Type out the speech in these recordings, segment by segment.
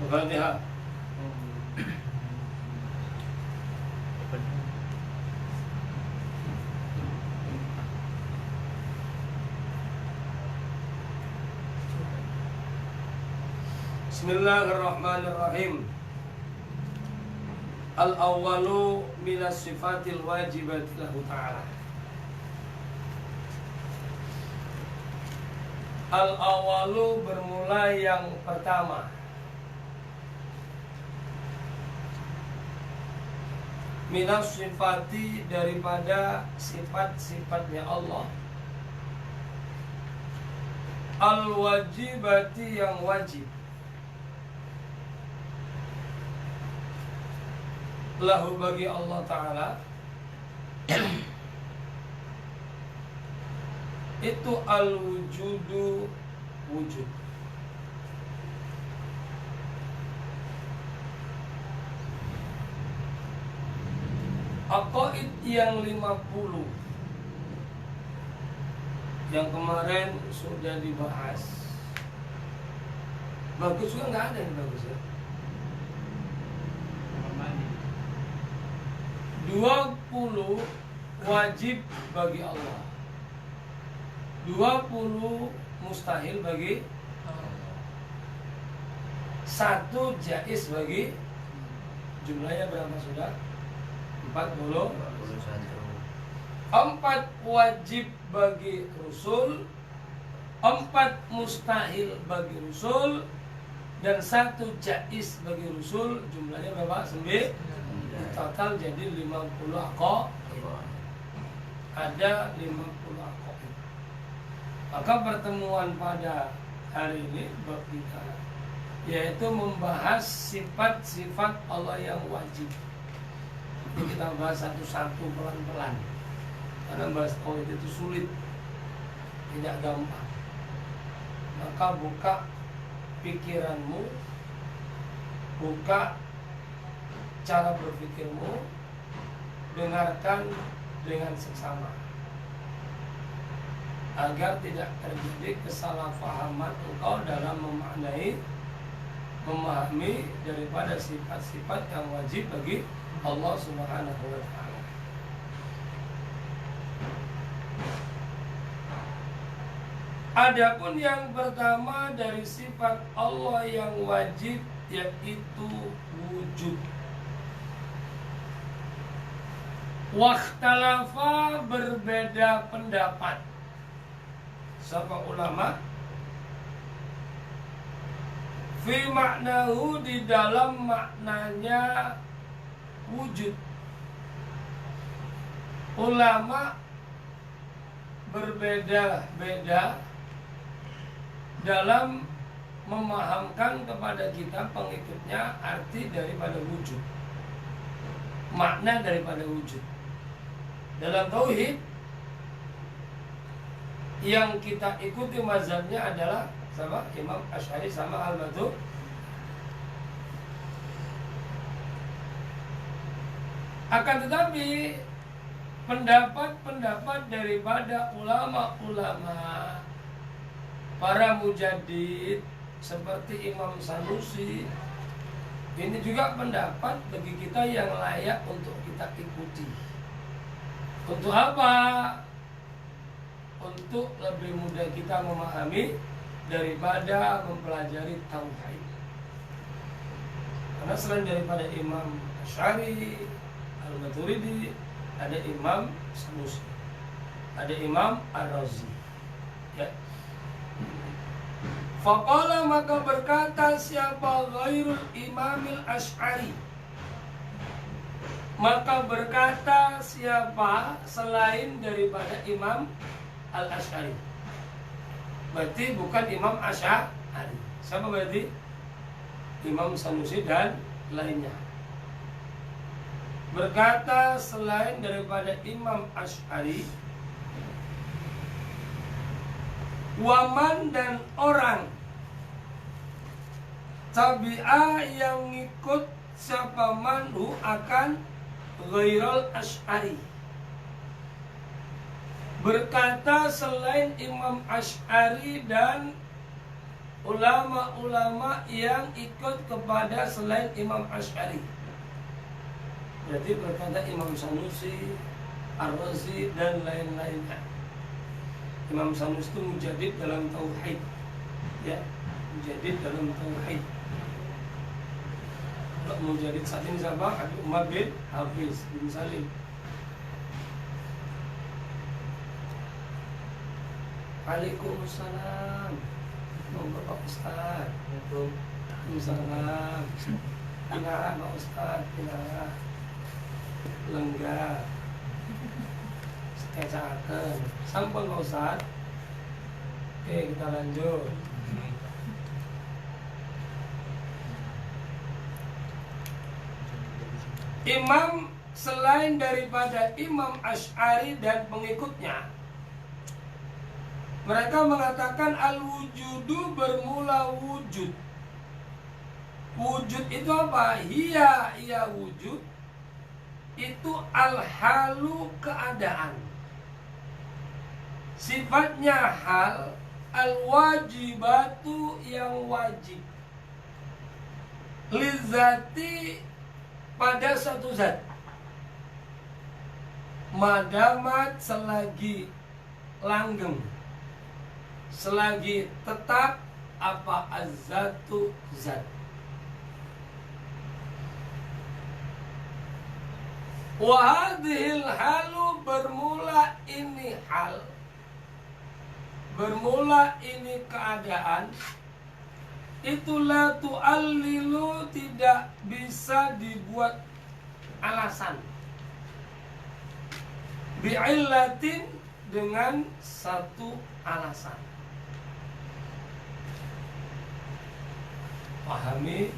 Al-Fatihah. Bismillahirrahmanirrahim. Al-awwalu minas sifatil wajibati lahu ta'ala. Al-awwalu bermula yang pertama. Minas sifati daripada sifat-sifatnya Allah. Al-wajibati yang wajib. Lahu bagi Allah Ta'ala. Itu al-wujudu, wujud. Aqaid yang 50 yang kemarin sudah dibahas. Bagus juga nggak ada yang bagus ya. 20 wajib bagi Allah, 20 mustahil bagi Allah, 1 jaiz bagi. Jumlahnya berapa sudah? 41. 4 wajib bagi Rasul, 4 mustahil bagi Rasul, dan 1 jaiz bagi Rasul. Jumlahnya berapa? 9. Total jadi 50 aqaid. Ada 50 aqaid. Maka pertemuan pada hari ini bab kita yaitu membahas sifat-sifat Allah yang wajib. Ini kita bahas satu-satu pelan-pelan. Karena bahas tauhid itu sulit, tidak gampang. Maka buka pikiranmu, buka cara berpikirmu, dengarkan dengan seksama agar tidak terjadi kesalahpahaman engkau dalam memahami daripada sifat-sifat yang wajib bagi Allah Subhanahu wa ta'ala. Adapun yang pertama dari sifat Allah yang wajib yaitu wujud. Wakhtalafa berbeda pendapat. Siapa ulama? Fi maknahu di dalam maknanya wujud. Ulama berbeda-beda dalam memahamkan kepada kita pengikutnya arti daripada wujud, makna daripada wujud. Dalam tauhid yang kita ikuti mazhabnya adalah sama Imam Asy'ari sama Al-Maturidi. Akan tetapi pendapat-pendapat daripada ulama-ulama, para mujaddid seperti Imam Sanusi, ini juga pendapat bagi kita yang layak untuk kita ikuti. Untuk apa? Untuk lebih mudah kita memahami daripada mempelajari tauhid. Karena selain daripada Imam Asy'ari, Al-Maturidi, ada Imam Sanusi, ada Imam Ar-Razi. Ya. Faqala maka berkata siapa ghairul Imamil Asy'ari, maka berkata siapa selain daripada Imam Al-Asy'ari. Berarti bukan Imam Asy'ari. Siapa berarti? Imam Sanusi dan lainnya. Berkata selain daripada Imam Asy'ari, waman dan orang tabi'ah yang ngikut siapa manhu akan ghairul Asy'ari. Berkata selain Imam Asy'ari dan ulama-ulama yang ikut kepada selain Imam Asy'ari. Berarti berkata Imam Sanusi, Ar-Razi dan lain-lainnya. Imam Sanusi itu mujadid dalam tauhid, ya, mujadid dalam tauhid. Kalau mujadid saat ini siapa? Habib Umar bin Hafiz bin Salim. Waalaikumsalam. Monggo Pak Ustaz. Waalaikumsalam. Pinara Pak Ustaz, pinara. Lenggah. Kecaken. Sampun Pak Ustaz. Oke, kita lanjut. Imam selain daripada Imam Asy'ari dan pengikutnya, mereka mengatakan al-wujudu bermula wujud. Wujud itu apa? Hiya wujud. Itu al-halu keadaan. Sifatnya hal, al-wajibatu yang wajib. Lizati pada satu zat. Madamat selagi langgeng, selagi tetap apa az-zatu zat. Wa hadhil halu bermula ini hal, bermula ini keadaan. Itulah tu'allilu tidak bisa dibuat alasan. Bi'illatin dengan satu alasan. Pahami,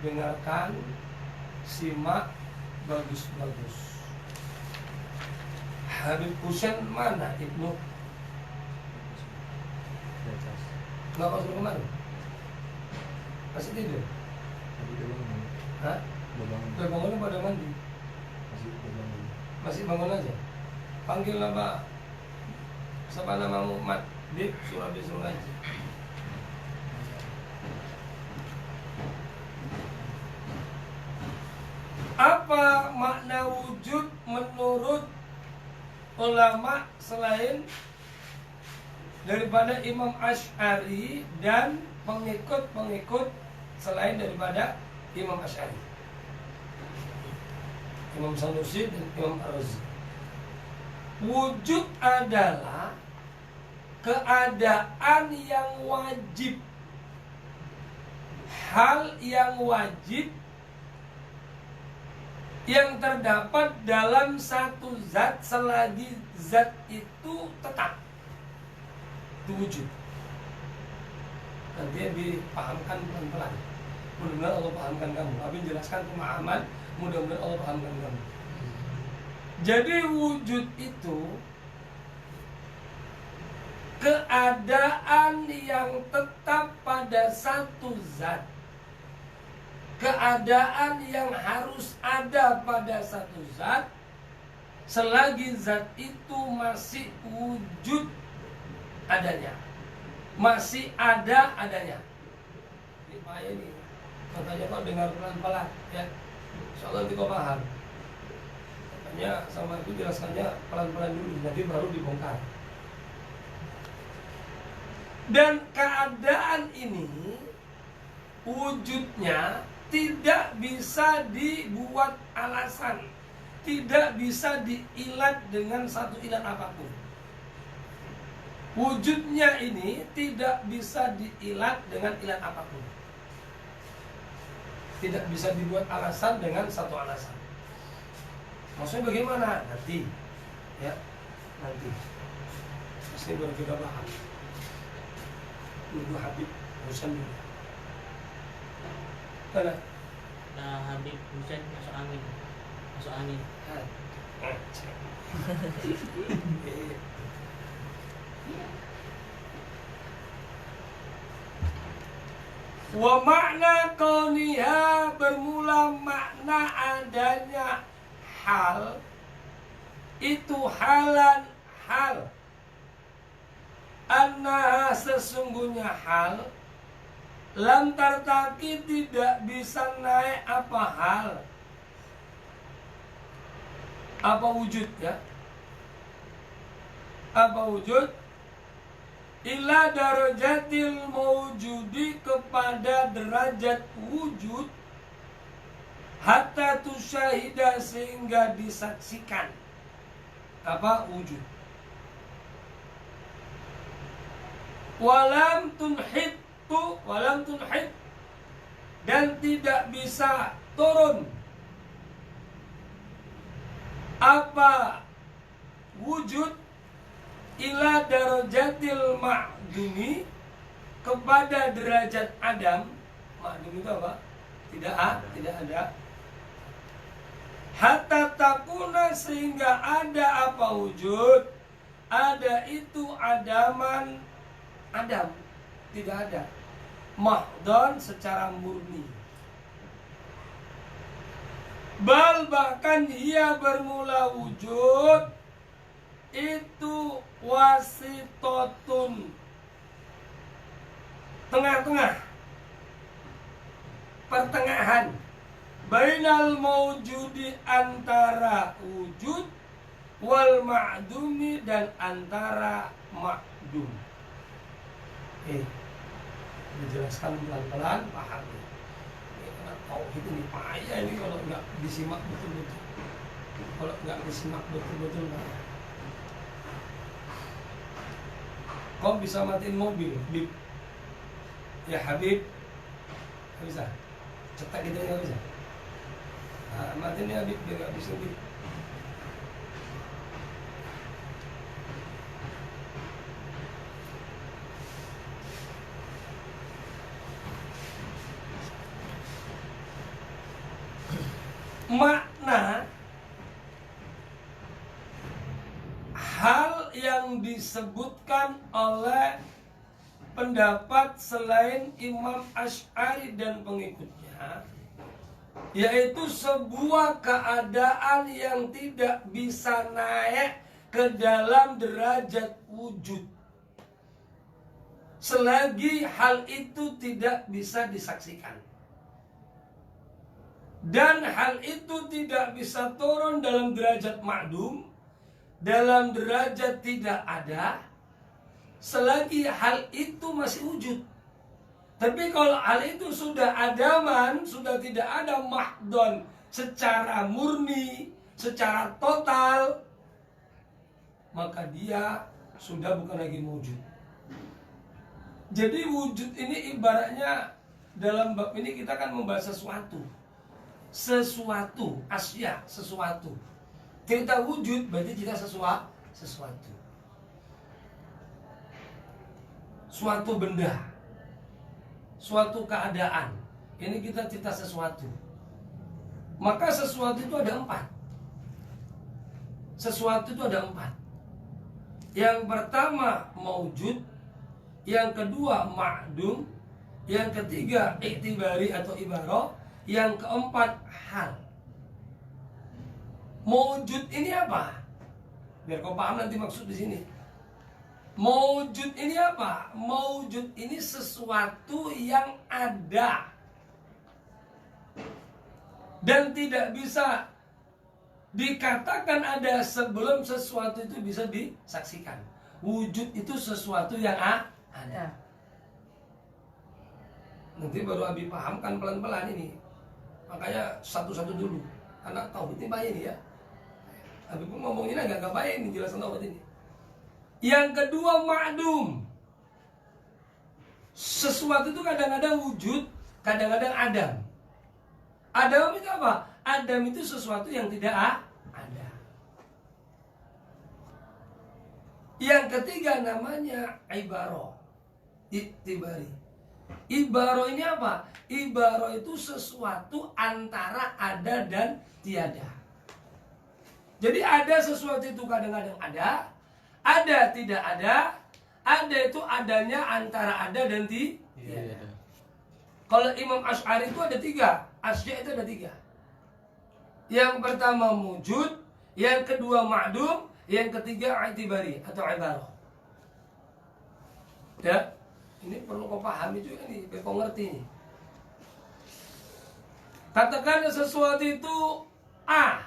dengarkan, simak bagus-bagus. Habib Husain mana Ibnu? Nggak kau suruh kemana? Masih tidur? Hah? Udah bangun pada mandi? Masih bangun aja? Panggil nama siapa namamu? Mat Bib Surabi Suraji. Apa makna wujud menurut ulama selain daripada Imam Asy'ari dan pengikut-pengikut selain daripada Imam Asy'ari, Imam Sanusi dan Imam Ar-Razi? Wujud adalah keadaan yang wajib, hal yang wajib yang terdapat dalam satu zat selagi zat itu tetap. Itu wujud. Nanti dipahamkan pelan-pelan. Mudah-mudahan Allah pahamkan kamu. Abi jelaskan pemahaman, mudah-mudahan Allah pahamkan kamu. Jadi wujud itu keadaan yang tetap pada satu zat, keadaan yang harus ada pada satu zat selagi zat itu masih wujud adanya, masih ada adanya. Ini bahaya nih. Katanya kau dengar pelan-pelan ya. Insyaallah nanti kau paham. Makanya sama itu jelaskannya pelan-pelan dulu, nanti baru dibongkar. Dan keadaan ini wujudnya tidak bisa dibuat alasan, tidak bisa diilat dengan satu ilat apapun. Wujudnya ini tidak bisa diilat dengan ilat apapun, tidak bisa dibuat alasan dengan satu alasan. Maksudnya bagaimana? Nanti, ya, nanti. Pasti baru kita bahas. Dulu Habib Husain dulu. Mana? Nah, Habib Husain masuk angin. Masuk angin. Wa makna kauniha bermula makna adanya hal itu halan hal. anna sesungguhnya hal lam tartaki tidak bisa naik apa hal, apa wujud ya, apa wujud ila darajatil mawjudi kepada derajat wujud hatta tusyahida sehingga disaksikan apa wujud. Walam tunhid dan tidak bisa turun apa wujud ila darajatil ma'dumi kepada derajat adam. Ma'dum itu apa? Tidak ada. Hatta takuna sehingga ada apa wujud, ada itu adaman adam, tidak ada mahdon secara murni. Bal bahkan ia bermula wujud itu wasitotun tengah-tengah, pertengahan bainal mawjudi antara wujud wal ma'dumi dan antara ma'dum. Dijelaskan pelan-pelan, paham ya. Ini karena tauhid ini payah ini kalau nggak disimak betul-betul. Kalau nggak disimak betul-betul payah. Kau bisa matiin mobil, bip. Ya Habib, nggak bisa. Cetak gitu nggak bisa. Nah, matiin ya Habib, biar nggak bisa bip. Makna hal yang disebutkan oleh pendapat selain Imam Asy'ari dan pengikutnya, yaitu sebuah keadaan yang tidak bisa naik ke dalam derajat wujud selagi hal itu tidak bisa disaksikan. Dan hal itu tidak bisa turun dalam derajat ma'dum, dalam derajat tidak ada, selagi hal itu masih wujud. Tapi kalau hal itu sudah adaman, sudah tidak ada mahdon secara murni, secara total, maka dia sudah bukan lagi wujud. Jadi wujud ini ibaratnya dalam bab ini kita akan membahas sesuatu, asya, sesuatu. Cerita wujud berarti cerita sesuatu. Suatu benda, suatu keadaan. Ini kita cerita sesuatu. Maka sesuatu itu ada 4. Sesuatu itu ada 4. Yang pertama maujud, yang kedua ma'dum, yang ketiga iktibari atau ibarah, yang keempat hal. Maujud ini apa? Biar kau paham nanti maksud di sini. Maujud ini apa? Maujud ini sesuatu yang ada dan tidak bisa dikatakan ada sebelum sesuatu itu bisa disaksikan. Wujud itu sesuatu yang ada. Nanti baru Abi pahamkan pelan-pelan ini. Makanya satu-satu dulu. Anak tauhid ini bahaya nih ya. Abi pun ngomongin agak bahaya nih jelasan tauhid ini. Yang kedua ma'dum. Sesuatu itu kadang-kadang wujud, kadang-kadang adam. Adam itu apa? Adam itu sesuatu yang tidak ada. Yang ketiga namanya ibarah, iktibari. Ibarah ini apa? Ibarah itu sesuatu antara ada dan tiada. Jadi ada sesuatu itu kadang-kadang ada tidak ada itu adanya antara ada dan tiada. Kalau Imam Asy'ari itu ada 3, asya itu ada 3. Yang pertama wujud, yang kedua ma'dum, yang ketiga i'tibari atau ibarah. Ya, ini perlu kau pahami juga nih, biar kau ngerti nih. Katakan sesuatu itu A,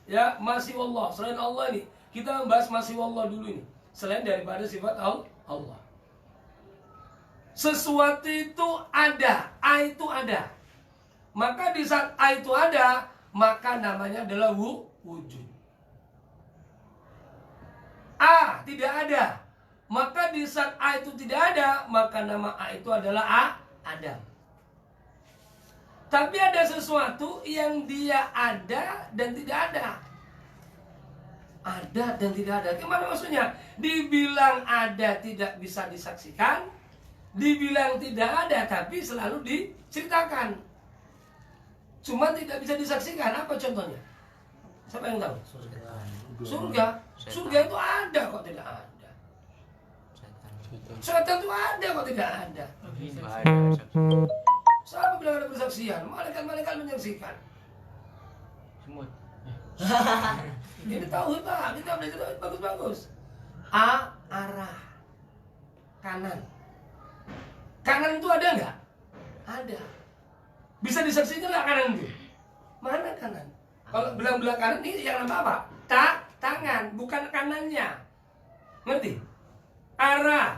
ya, masih Allah, selain Allah nih. Kita membahas masih Allah dulu nih, selain daripada sifat Allah. Sesuatu itu ada, A itu ada. Maka di saat A itu ada, maka namanya adalah wujud. A tidak ada, maka di saat A itu tidak ada, maka nama A itu adalah Adam. Tapi ada sesuatu yang dia ada dan tidak ada. Ada dan tidak ada. Gimana maksudnya? Dibilang ada tidak bisa disaksikan, dibilang tidak ada tapi selalu diceritakan. Cuma tidak bisa disaksikan. Apa contohnya? Siapa yang tahu? Surga. Surga itu ada kok tidak ada. Setan itu ada kok tidak ada. Siapa bilang ada persaksian? Malaikat-malaikat menyaksikan. Semut. Ini tahu Pak, kita belajar bagus-bagus. A, arah kanan. Kanan itu ada nggak? Ada. Bisa disaksikan nggak kanan itu? Mana kanan? Kalau belah-belah kanan ini yang nama apa? Tangan, bukan kanannya. Ngerti? Arah.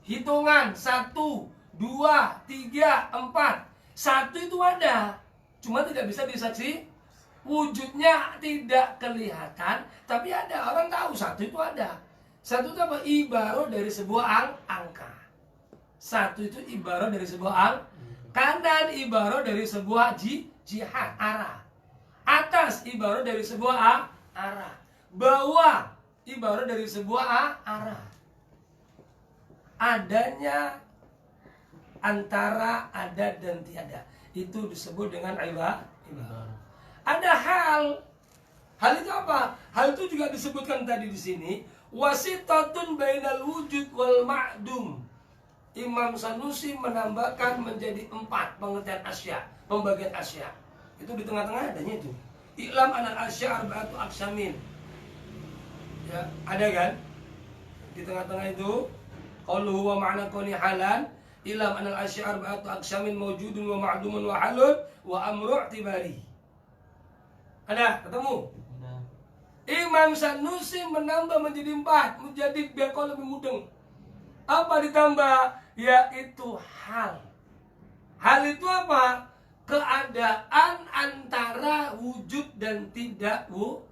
Hitungan 1, 2, 3, 4. 1 itu ada, cuma tidak bisa disaksi. Wujudnya tidak kelihatan, tapi ada. Orang tahu 1 itu ada. 1 itu apa? Ibarat dari sebuah angka. 1 itu ibarat dari sebuah kanan, ibarat dari sebuah jihad, arah. Atas ibarat dari sebuah arah. Bawah ibarat dari sebuah arah. Adanya antara ada dan tiada, itu disebut dengan ibarat. Ada hal itu apa? Hal itu juga disebutkan tadi di sini, wasitatun bainal wujud wal ma'dum. Imam Sanusi menambahkan menjadi 4 pengertian asya, pembagian asya. Itu di tengah-tengah adanya itu. I'lam anal asya arba'atu aqsamin. Ya, ada kan? Di tengah-tengah itu qauluhu wa ma'na kauni halan, i'lam anal asya arba'atu aqsamin mawjudun wa ma'dumun wa halun wa amru' i'tibari. Ada, ketemu? Nah. Imam Sanusi menambah menjadi 4, menjadi biar kau lebih mudeng. Apa ditambah? Yaitu hal. Hal itu apa? Keadaan antara wujud dan tidak wujud.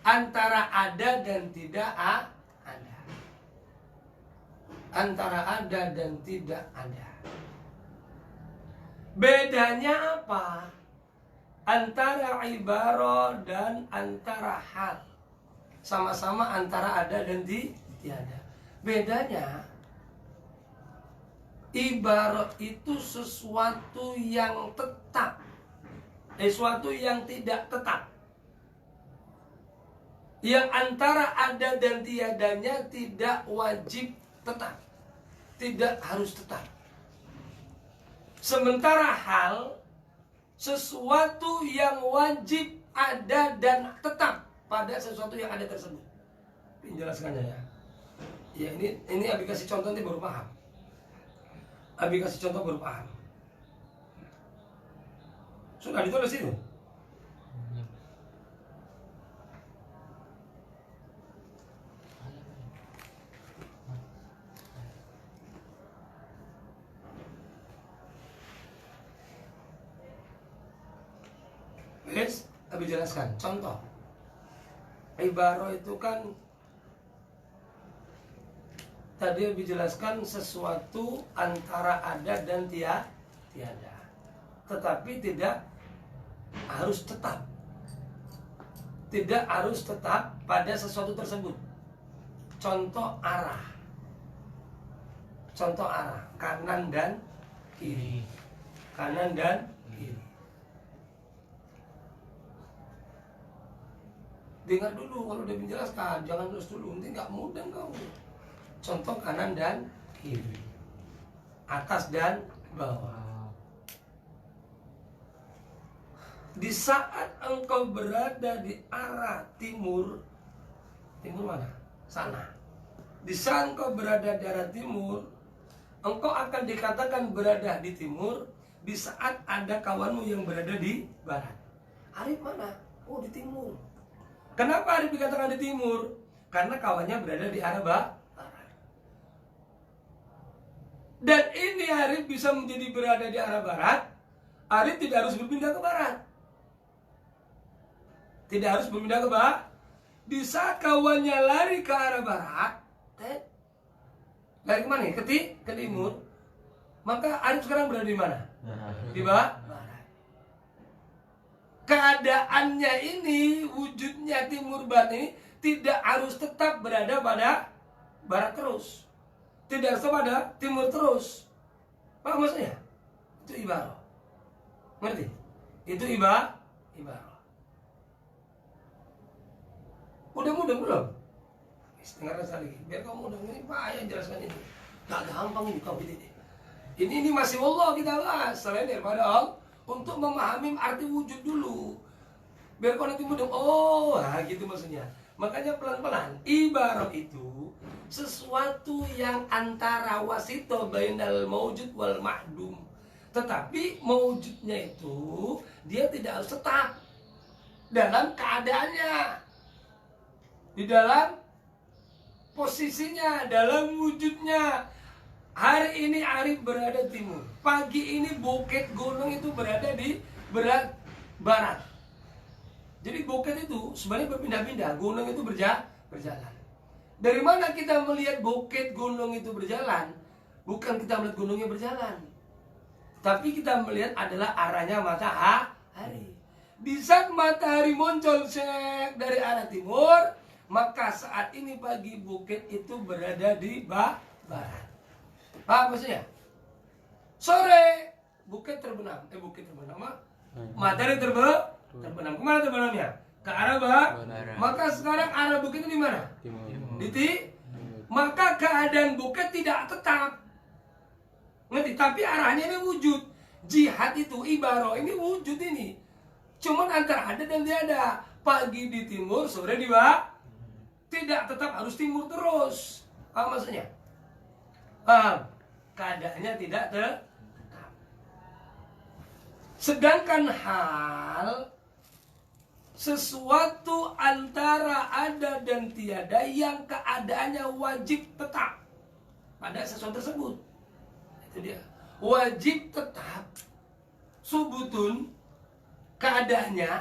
Antara ada dan tidak ada. Antara ada dan tidak ada. Bedanya apa? Antara ibarat dan antara hal. Sama-sama antara ada dan tiada. Bedanya, ibarat itu sesuatu yang tetap, sesuatu yang tidak tetap. Yang antara ada dan tiadanya tidak wajib tetap, tidak harus tetap. Sementara hal, sesuatu yang wajib ada dan tetap pada sesuatu yang ada tersebut. Menjelaskannya ya. Ya ini Abi kasih contoh nanti baru paham. Abi kasih contoh baru paham. Sudah ditulis itu. Yes, Abi jelaskan. Contoh. Ibarat itu kan tadi Abi jelaskan sesuatu antara ada dan tiada. Tetapi tidak harus tetap. Tidak harus tetap pada sesuatu tersebut. Contoh arah. Contoh arah, kanan dan kiri. Kanan dan kiri. Dengar dulu kalau udah menjelaskan, jangan terus dulu, nanti nggak mudah kau. Contoh kanan dan kiri, atas dan bawah. Di saat engkau berada di arah timur, timur mana? Sana. Di saat engkau berada di arah timur, engkau akan dikatakan berada di timur di saat ada kawanmu yang berada di barat. Arif mana? Oh, di timur. Kenapa Arif dikatakan di timur? Karena kawannya berada di arah barat. Dan ini Arif bisa menjadi berada di arah barat. Arif tidak harus berpindah ke barat. Tidak harus berpindah ke barat. Di saat kawannya lari ke arah barat, lari kemana? Ke timur. Maka Arif sekarang berada di mana? Di barat. Keadaannya ini, wujudnya timur barat ini tidak harus tetap berada pada barat terus. Tidak harus pada timur terus. Paham maksudnya? Itu ibarat. Ngerti? Itu ibarat. Udah mudah belum? Dengarkan sekali. Biar kamu mudah ini payah jelaskan itu. Gak gampang ini kau pilih. Ini masih Allah kita bahas. Selain daripada Allah, untuk memahami arti wujud dulu. Biar kau nanti mudah. Oh, nah gitu maksudnya. Makanya pelan-pelan. Ibarat itu sesuatu yang antara wasito bainal mawjud wal ma'dum. Tetapi mawjudnya itu dia tidak harus tetap dalam keadaannya, di dalam posisinya, dalam wujudnya. Hari ini Arif berada di timur, pagi ini Bukit Gunung itu berada di barat. Jadi bukit itu sebenarnya berpindah-pindah, gunung itu berjalan. Dari mana kita melihat bukit gunung itu berjalan? Bukan kita melihat gunungnya berjalan, tapi kita melihat adalah arahnya matahari. Di saat matahari muncul dari arah timur, maka saat ini pagi bukit itu berada di barat. Paham maksudnya? Sore bukit terbenam. Matahari terbenam. Kemana terbenamnya? Ke arah barat. Maka sekarang arah bukit itu di mana? Maka keadaan bukit tidak tetap. Ngerti? Tapi arahnya ini wujud. Jihad itu ibarat ini wujud ini. Cuman antara ada dan tiada. Pagi di timur, sore di barat. Tidak tetap harus timur terus. Apa maksudnya? Keadaannya tidak tetap. Sedangkan hal sesuatu antara ada dan tiada yang keadaannya wajib tetap pada sesuatu tersebut. Itu dia. Wajib tetap. Subutun keadaannya,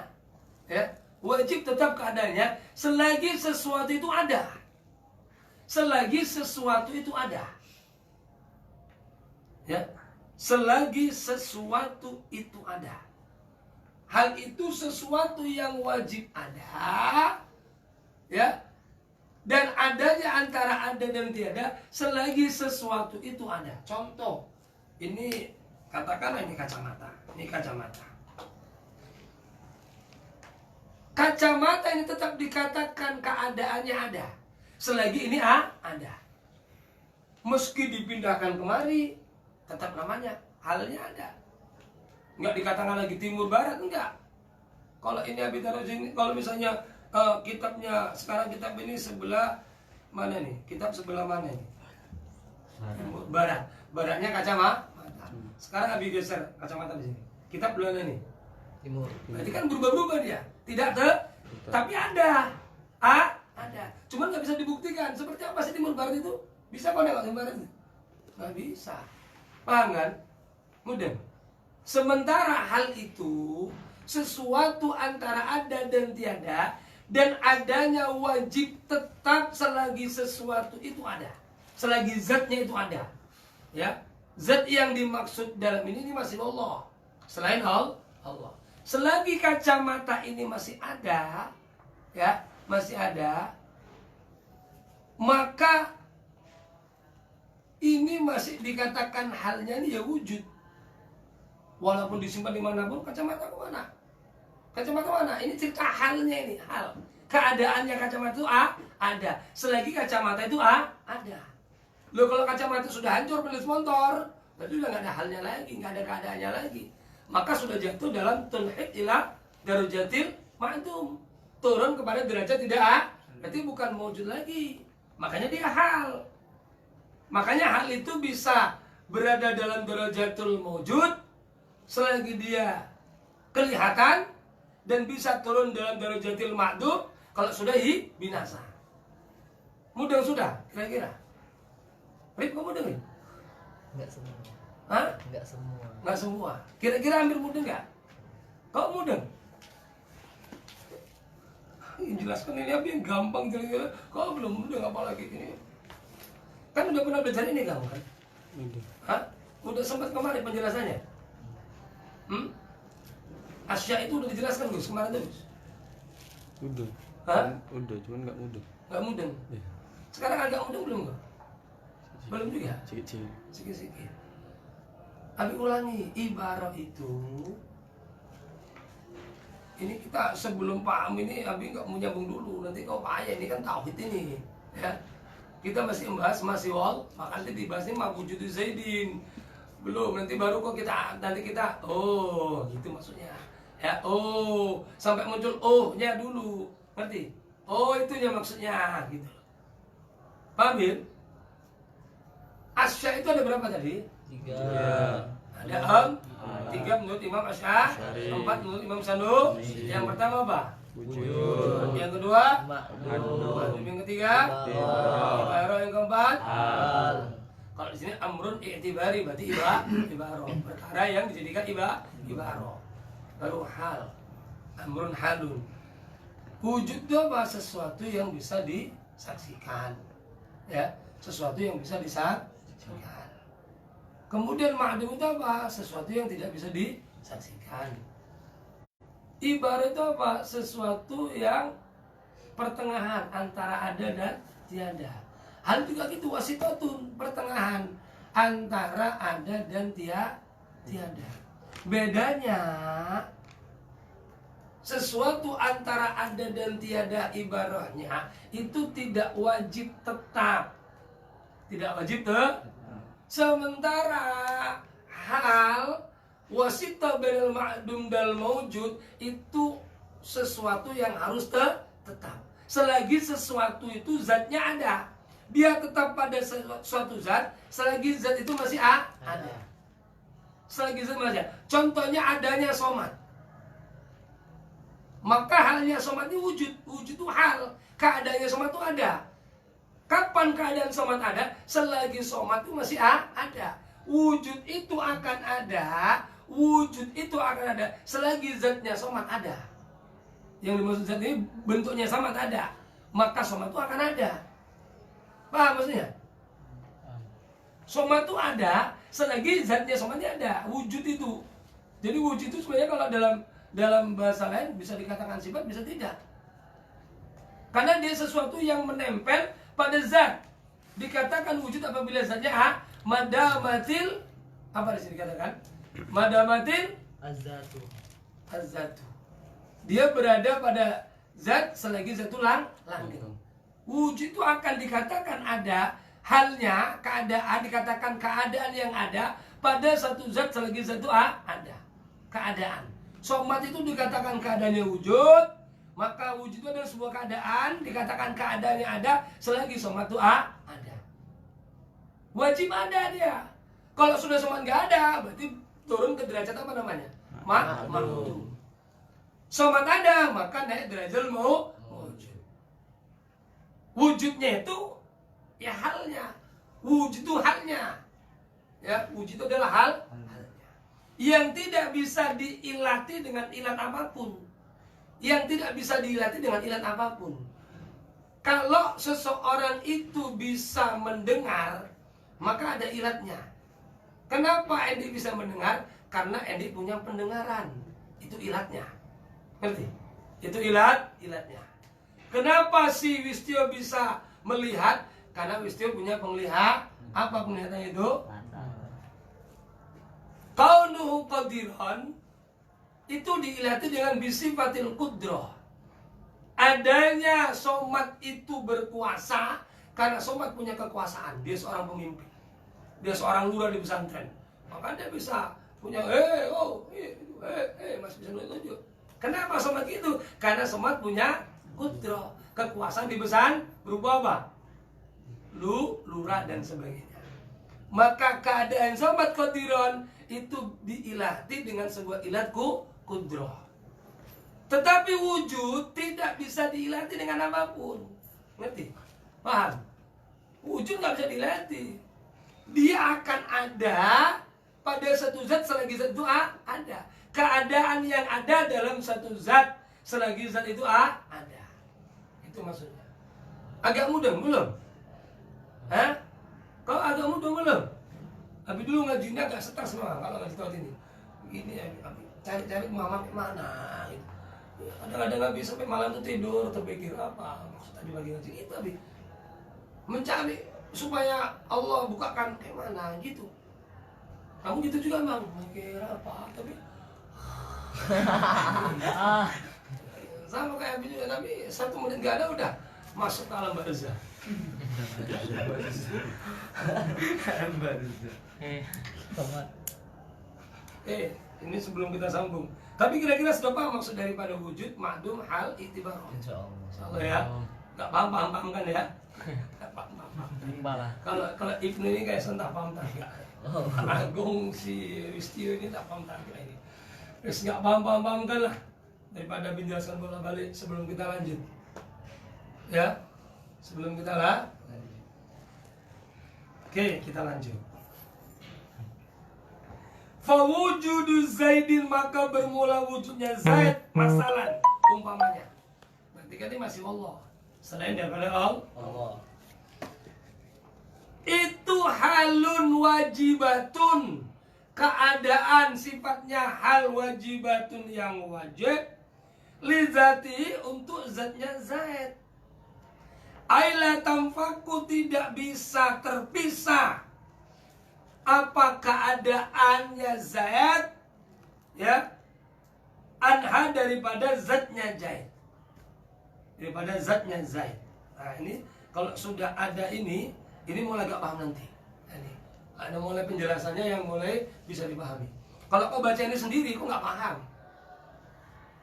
ya. Wajib tetap keadaannya selagi sesuatu itu ada. Selagi sesuatu itu ada. Ya. Selagi sesuatu itu ada. Hal itu sesuatu yang wajib ada. Ya. Dan adanya antara ada dan tiada selagi sesuatu itu ada. Contoh, ini katakanlah ini kacamata. Ini kacamata. Kacamata ini tetap dikatakan keadaannya ada selagi ini ada. Meski dipindahkan kemari, tetap namanya halnya ada. Enggak dikatakan lagi timur barat, enggak. Kalau ini Abitaroz ini, kalau misalnya kitabnya sekarang, kitab ini sebelah mana nih? Kitab sebelah mana nih? Barat. Baratnya kacamata. Sekarang Abi geser kacamata di sini. Kitab belah nih. Timur. Berarti kan berubah-ubah dia. Tidak tapi ada. Ada. Cuman nggak bisa dibuktikan. Seperti apa sih timur barat itu? Bisa kok nengok timur barat itu? Nggak bisa. Paham kan? Mudah. Sementara hal itu sesuatu antara ada dan tiada, dan adanya wajib tetap selagi sesuatu itu ada. Selagi zatnya itu ada. Ya. Zat yang dimaksud dalam ini masih Allah. Selain Allah. Selagi kacamata ini masih ada, ya, masih ada, maka ini masih dikatakan halnya ini ya wujud. Walaupun disimpan dimanapun, kacamata kemana? Kacamata mana? Ini cerita halnya ini, hal. Keadaannya kacamata itu ada. Selagi kacamata itu ada. Loh, kalau kacamata sudah hancur pelis motor, berarti udah nggak ada halnya lagi, nggak ada keadaannya lagi. Maka sudah jatuh dalam tunhid ila darujatil ma'dum. Turun kepada derajat tidak berarti bukan mewujud lagi. Makanya dia hal. Makanya hal itu bisa berada dalam darajatul mawjud selagi dia kelihatan, dan bisa turun dalam darajatil ma'dum kalau sudah binasa. Mudeng sudah kira-kira? Rip, kamu mudeng? Enggak semua. Hah? Enggak semua. Nggak semua. Kira-kira hampir mudeng nggak? Kau mudeng? Jelaskan ini apa yang gampang kira-kira. Kau belum mudeng apalagi ini. Kan udah pernah belajar ini kamu kan? Udah. Hah? Udah sempat kemarin penjelasannya? Asya itu udah dijelaskan Gus kemarin tuh Gus? Udah. Hah? Udah, cuman nggak mudah. Nggak mudeng? Iya. Sekarang agak mudeng belum kok? Belum juga? Sikit-sikit. Sikit-sikit. Abi ulangi, ibarat itu ini kita sebelum paham ini Abi nggak mau nyambung dulu, nanti kau payah, ini kan tauhid ini ya. Kita masih membahas masih wal, maka nanti dibahas ini mawjudu zaidin. Belum, nanti baru kok nanti kita oh gitu maksudnya. Ya, oh, sampai muncul oh-nya dulu. Ngerti? Oh, itunya maksudnya gitu. Paham ya? Asya itu ada berapa tadi? 3. Ada 3 menurut Imam Asy'ari, 4 menurut Imam Sanu. Yang pertama apa? Wujud. Yang kedua? Ma'dum. Yang ketiga? Ibarah. Yang keempat? Hal. Kalau di sini amrun i'tibari berarti ibarah. Perkara yang dijadikan ibarah. Baru hal. Amrun halun. Wujud itu apa? Sesuatu yang bisa disaksikan. Ya, sesuatu yang bisa disaksikan. Kemudian ma'dum itu apa? Sesuatu yang tidak bisa disaksikan. Ibarat itu apa? Sesuatu yang pertengahan antara ada dan tiada. Hal juga gitu, wasitatun, pertengahan antara ada dan tiada. Bedanya sesuatu antara ada dan tiada ibaratnya itu tidak wajib tetap. Tidak wajib Sementara hal wasita bainal ma'dum dal maujud itu sesuatu yang harus tetap. Selagi sesuatu itu zatnya ada, dia tetap pada suatu zat selagi zat itu masih ada. Selagi zat masih ada. Contohnya adanya somat. Maka halnya somat ini wujud. Wujud itu hal. Keadaannya somat itu ada. Kapan keadaan somat ada? Selagi somat itu masih ada. Wujud itu akan ada. Wujud itu akan ada selagi zatnya somat ada. Yang dimaksud zat ini bentuknya somat ada, maka somat itu akan ada. Paham maksudnya? Somat itu ada selagi zatnya somatnya ada. Wujud itu. Jadi wujud itu sebenarnya kalau dalam bahasa lain bisa dikatakan sifat, bisa tidak. Karena dia sesuatu yang menempel pada zat. Dikatakan wujud apabila zatnya madamatil, apa di sini dikatakan? Madamatil Az-zatu. Az-zatu. Dia berada pada zat selagi zat itu langgeng. Wujud itu akan dikatakan ada, halnya keadaan dikatakan keadaan yang ada pada satu zat selagi zat itu ada. Keadaan. Somat itu dikatakan keadaannya wujud, maka wujud itu adalah sebuah keadaan, dikatakan keadaan yang ada selagi somat itu ada. Wajib ada dia. Kalau sudah somat nggak ada, berarti turun ke derajat apa namanya? Ma'dum. Somat ada, maka naik derajat wujud. Wujudnya itu ya halnya. Wujud itu halnya. Ya, wujud itu adalah halnya. Yang tidak bisa diilati dengan ilat apapun. Yang tidak bisa diilati dengan ilat apapun. Kalau seseorang itu bisa mendengar, maka ada ilatnya. Kenapa Endi bisa mendengar? Karena Endi punya pendengaran. Itu ilatnya. Ngerti? Itu ilatnya. Kenapa si Wistio bisa melihat? Karena Wistio punya penglihatan. Apa penglihatannya itu? Kaunuhu qadiran itu diilati dengan bisifatil qudrah. Adanya somat itu berkuasa karena somat punya kekuasaan. Dia seorang pemimpin. Dia seorang lurah di pesantren. Maka dia bisa punya masih bisa nunjuk. Kenapa somat itu? Karena somat punya qudrah, kekuasaan di pesantren berupa apa? lurah dan sebagainya. Maka keadaan somat qadiron itu diilati dengan sebuah ilat kudroh. Tetapi wujud tidak bisa diilati dengan apapun. Ngerti? Paham? Wujud nggak bisa dilatih. Dia akan ada pada satu zat selagi zat itu ada. Keadaan yang ada dalam satu zat selagi zat itu ada. Itu maksudnya. Agak mudah belum? Hah? Kau agak mudah belum? Abi dulu ngajinya agak stres semua kalau ngaji tempat ini. Begini ya, Abi cari-cari mama mana gitu. Kadang-kadang Abi sampai malam tuh tidur terpikir apa maksud tadi bagi ngaji itu Abi. Mencari supaya Allah bukakan kayak mana gitu. Kamu gitu juga Bang, mikir apa tapi sama kayak Abi juga, tapi 1 menit gak ada udah masuk ke alam barzah. Ini sebelum kita sambung. Tapi kira-kira sudah paham maksud daripada wujud, ma'dum, hal, itibar. Insyaallah ya. Gak paham kan ya? Gak paham. Kalau Ibnu ini kayak sentak paham tak? Agung si Wistio ini tak paham tak ini. Terus gak paham kan lah. Daripada menjelaskan bola-balik sebelum kita lanjut. Ya. Sebelum kita Oke, kita lanjut. Fawujudu Zaidin, maka bermula wujudnya Zaid, masalah umpamanya. Berarti kan ini masih Allah. Selain daripada Allah. Itu halun wajibatun, keadaan sifatnya hal wajibatun yang wajib, lizati untuk zatnya Zaid. Aila tamfaku, tidak bisa terpisah apa keadaannya Zaid ya anha daripada zatnya Zaid, daripada zatnya Zaid. Nah ini kalau sudah ada ini mulai agak paham nanti. Ini ada mulai penjelasannya yang mulai bisa dipahami. Kalau kau baca ini sendiri kau nggak paham.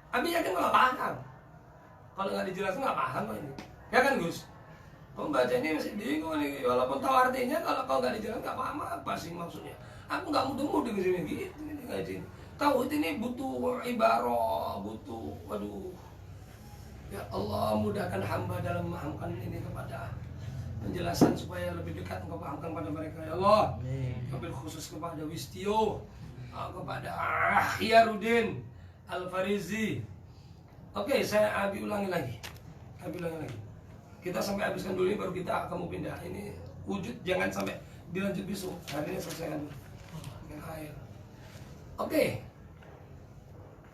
Abi yakin kau nggak paham. Kalau nggak dijelaskan nggak paham kok ini. Ya kan Gus? Kau baca ini masih bingung nih, walaupun tahu artinya, kalau kau nggak dijelaskan nggak paham apa sih maksudnya. Aku nggak mudah-mudah di sini gitu ngaji. Tauhid ini butuh ibarah, butuh, waduh. Ya Allah mudahkan hamba dalam memahamkan ini kepada penjelasan supaya lebih dekat engkau pahamkan pada mereka ya Allah. Wabil khusus kepada Wistio, kepada Khiyarudin Al-Farizi. Oke, saya Abi ulangi lagi. Kita sampai habiskan dulu ini baru kita kamu pindah. Ini wujud jangan sampai dilanjut besok. Hari ini selesaikan dulu. Dengan air. Oke.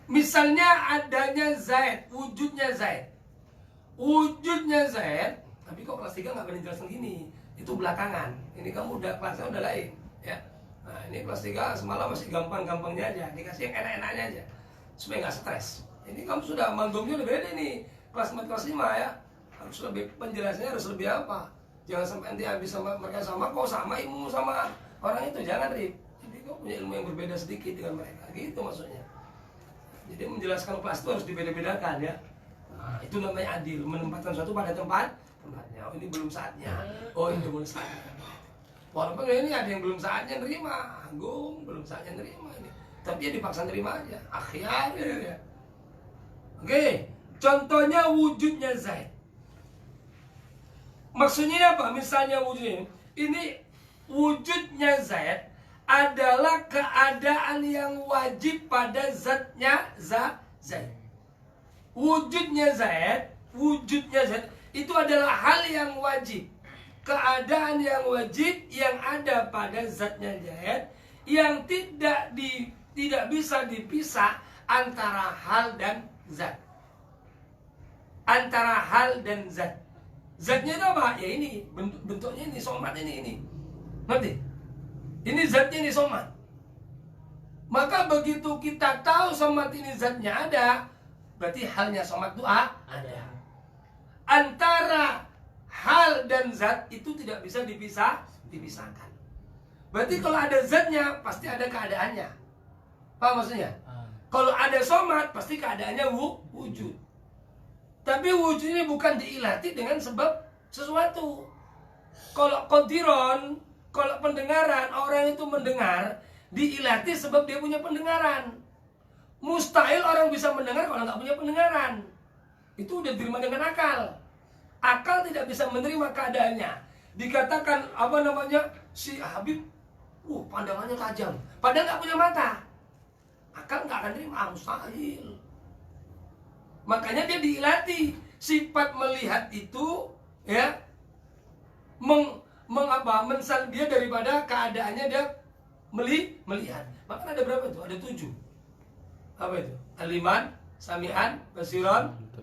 Misalnya adanya Zaid, wujudnya Zaid. Wujudnya Zaid, tapi kok kelas 3 nggak pernah jelaskan gini. Itu belakangan. Ini kamu udah kelasnya udah lain, ya. Nah, ini kelas 3 semalam masih gampang-gampangnya aja, dikasih yang enak-enaknya aja. Supaya nggak stres. Ini kamu sudah manggungnya udah beda nih. Kelas 4 kelas 5 ya. Harus lebih penjelasannya harus lebih apa? Jangan sampai nanti habis sama mereka sama kok sama ilmu sama orang itu, jangan Rip. Jadi kau punya ilmu yang berbeda sedikit dengan mereka, gitu maksudnya. Jadi menjelaskan kelas itu harus dibeda-bedakan ya. Nah, itu namanya adil, menempatkan sesuatu pada tempatnya. Oh ini belum saatnya. Oh ini belum saatnya. Walaupun ini ada yang belum saatnya nerima, Agung belum saatnya nerima ini. Tapi dia dipaksa nerima aja. Akhirnya ya. Oke, contohnya wujudnya Zaid. Maksudnya apa? Misalnya wujudnya ini wujudnya Zaid adalah keadaan yang wajib pada zatnya Zaid. Wujudnya Zaid itu adalah hal yang wajib, keadaan yang wajib yang ada pada zatnya Zaid yang tidak bisa dipisah antara hal dan zat. Antara hal dan zat. Zatnya itu apa? Ya ini, bentuknya ini, somat ini. Ngerti? Ini zatnya ini somat. Maka begitu kita tahu somat ini zatnya ada, berarti halnya somat itu ada. Antara hal dan zat itu tidak bisa dipisahkan. Berarti kalau ada zatnya, pasti ada keadaannya. Paham maksudnya? Kalau ada somat, pasti keadaannya wujud. Tapi wujud ini bukan diilati dengan sebab sesuatu. Kalau qadiron, kalau pendengaran, orang itu mendengar diilati sebab dia punya pendengaran. Mustahil orang bisa mendengar kalau nggak punya pendengaran. Itu udah diterima dengan akal. Akal tidak bisa menerima keadaannya. Dikatakan si Habib, pandangannya tajam, padahal nggak punya mata. Akal nggak akan terima, mustahil. Makanya dia diilati. Sifat melihat itu ya mensal dia daripada keadaannya dia melihat. Maka ada berapa itu? Ada 7. Apa itu? Aliman, sami'an, basiron. Itu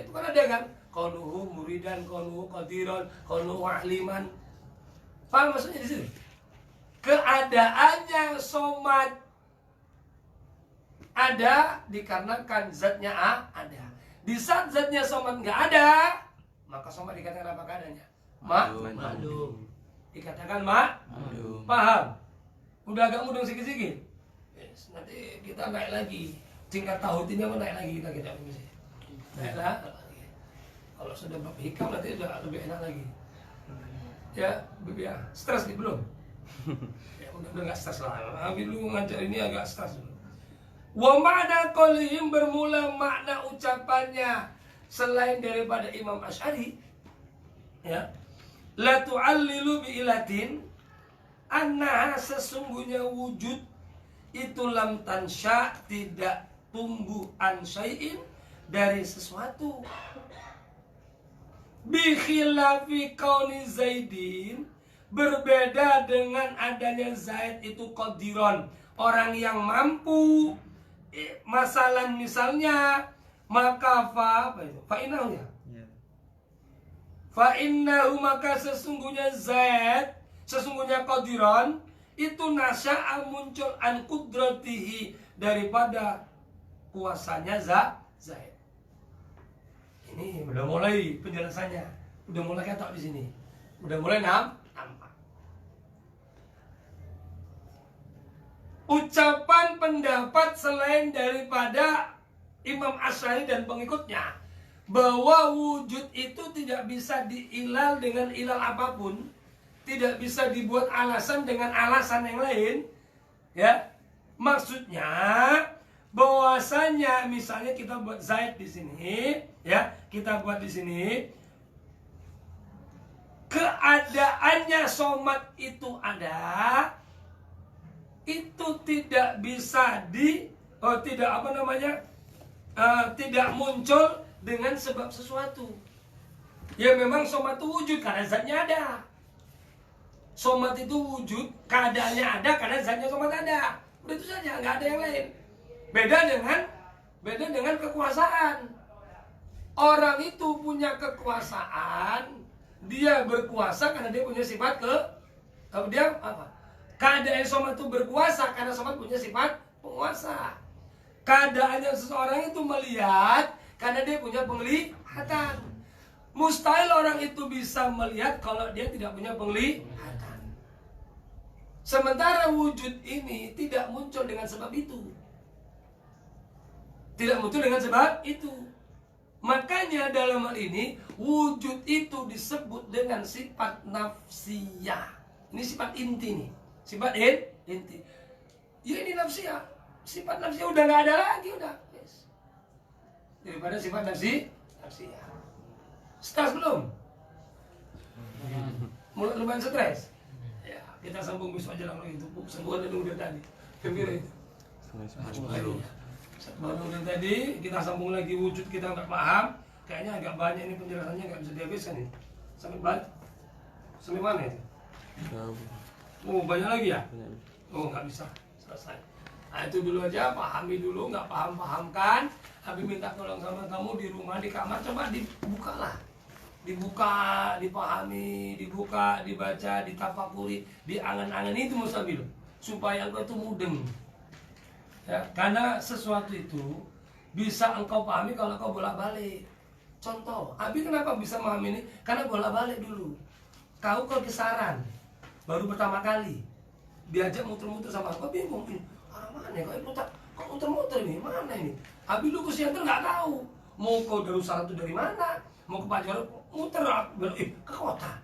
kan ada kan? Kaunuhu muridan, kaunuhu qadiran, kaunuhu ahliman. Paham maksudnya di sini? Keadaannya somat ada dikarenakan zatnya ada. Di saat zatnya somat nggak ada, maka somat dikatakan apa keadaannya? Maklum. Dikatakan maklum. Paham? Udah agak mudeng sedikit-sedikit. Yes, nanti kita naik lagi. Tingkat tauhid ini naik lagi kita bisa. Naiklah. Kalau sudah bab hikam nanti udah lebih enak lagi. Ya, stres nih belum? Ya udah nggak stres lah. Habis lu ngajar ini agak stres dulu. Wa ma'na qaulihim bermula makna ucapannya selain daripada Imam Asy'ari ya. La tu'allilu bi ilatin annaha sesungguhnya wujud itu lam tansya tidak tumbuh an syai'in dari sesuatu. Bi khilafi kauni Zaidin berbeda dengan adanya Zaid itu qadiron, orang yang mampu. Masalah misalnya maka fa'innahu ya. Fa'innahu maka sesungguhnya Zaid, sesungguhnya qadiron itu nasya'a muncul an qudratihi daripada kuasanya Zaid. Ini udah mulai penjelasannya, udah mulai ketok di sini, udah mulai nampak. Ucapan pendapat selain daripada Imam Asy'ari dan pengikutnya bahwa wujud itu tidak bisa diilal dengan ilal apapun, tidak bisa dibuat alasan dengan alasan yang lain, ya. Maksudnya bahwasanya misalnya kita buat Zaid di sini, ya, kita buat di sini keadaannya somat itu ada, itu tidak bisa tidak muncul dengan sebab sesuatu. Ya memang somat itu wujud karena zatnya ada. Somat itu wujud, keadaannya ada karena zatnya somat ada. Udah itu saja, nggak ada yang lain. Beda dengan kekuasaan. Orang itu punya kekuasaan, dia berkuasa karena dia punya sifat dia apa? Keadaan somat itu berkuasa karena somat punya sifat penguasa. Keadaannya seseorang itu melihat karena dia punya penglihatan. Mustahil orang itu bisa melihat kalau dia tidak punya penglihatan. Sementara wujud ini tidak muncul dengan sebab itu. Tidak muncul dengan sebab itu. Makanya dalam hal ini wujud itu disebut dengan sifat nafsiyah. Ini sifat inti nih. Sifat inti. Ya ini nafsiyah. Sifat nafsiyah udah nggak ada lagi udah. Yes. Daripada sifat nafsiyah. Stres belum? Mulai lumayan stres. Ya, kita sambung besok aja lah itu. Sembuhan dan udah tadi. Gembira itu. Baru udah tadi kita sambung lagi wujud kita nggak paham. Kayaknya agak banyak ini penjelasannya nggak bisa dihabiskan ini. Sampai mana itu? Oh banyak lagi ya? Oh nggak bisa selesai. Nah itu dulu aja, pahami dulu, nggak pahamkan. Habis minta tolong sama kamu di rumah, di kamar, coba dibukalah. Dibuka, dipahami, dibuka, dibaca, ditafakuri, diangan-angan itu mustabil. Supaya engkau itu mudeng. Ya, karena sesuatu itu bisa engkau pahami kalau kau bolak-balik. Contoh, Abi kenapa bisa memahami ini? Karena bolak-balik dulu. Kau kesaran. Baru pertama kali diajak muter-muter sama aku, bingung ini arah mana kok muter-muter ini mana ini? Abi lu ke Siantar nggak tahu mau kau Darussalam itu dari mana, mau ke Pak Jarod muter ke kota.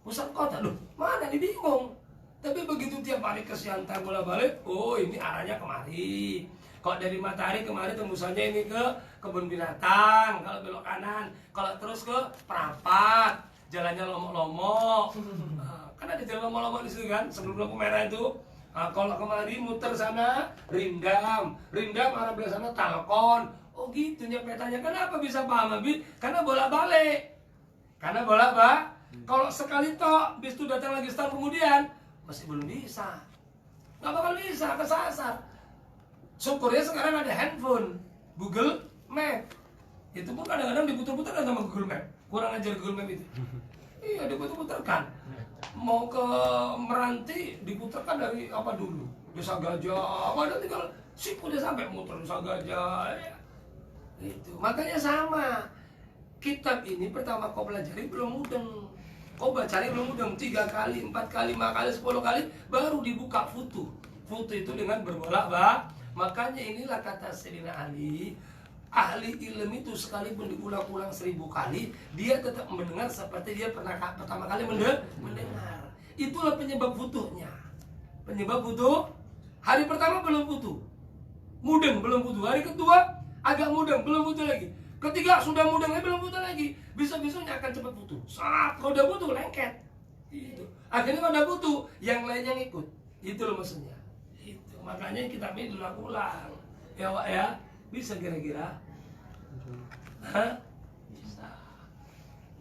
pusat kota. Loh, mana nih, bingung. Tapi begitu tiap hari ke Siantar bola-balik, oh ini arahnya kemari. Kalau dari Matahari kemari tembusannya ini ke kebun binatang, kalau belok kanan. Kalau terus ke Perapat, jalannya lomok-lomok. Nah, kan ada jalan lomok-lomok di situ kan, sebelum lampu merah itu. Nah, kalau kemari muter sana Rindam, Rindam arah belah sana Talkon. Oh gitu petanya. Kenapa bisa paham Abi? Karena bolak-balik. Karena bolak-balik. Kalau sekali tok, bis itu datang lagi setahun kemudian, masih belum bisa. Nggak bakal bisa, kesasar. Syukurnya sekarang ada handphone, Google Map. Itu pun kadang-kadang diputar-putarkan sama Google Map. Kurang ajar Google Map itu. Iya, diputar-putarkan. Mau ke Meranti diputarkan dari apa dulu? Desa Gajah. Padahal tinggal sip udah sampai muter Desa Gajah. Ya. Itu. Makanya sama. Kitab ini pertama kau pelajari belum mudeng. Kau bacanya belum mudeng 3 kali, 4 kali, 5 kali, 10 kali baru dibuka foto. Foto itu dengan berbolak-balik. Makanya inilah kata Sayyidina Ali, ahli ilmu itu sekalipun diulang-ulang 1000 kali, dia tetap mendengar seperti dia pernah pertama kali mendengar. Itulah penyebab futuhnya. Penyebab futuh, hari pertama belum futuh, mudeng belum futuh. Hari kedua agak mudeng, belum futuh lagi. Ketiga sudah mudeng, belum futuh lagi. Bisa-bisanya akan cepat futuh. Saat kau udah futuh, lengket. Itu. Akhirnya kau udah futuh, yang lainnya ngikut. Itu loh maksudnya. Makanya kita ini diulang-ulang. Ya Wak ya, bisa kira-kira? Hah? Bisa.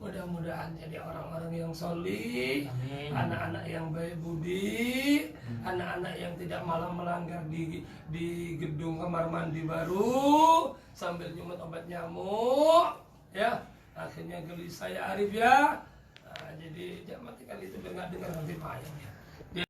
Mudah-mudahan jadi orang-orang yang solih, anak-anak yang baik budi, anak-anak yang tidak malah melanggar di gedung kamar mandi baru sambil nyumet obat nyamuk, ya. Akhirnya gelisah ya Arif ya. Nah, jadi jangan matikan itu, dengar nanti payah ya.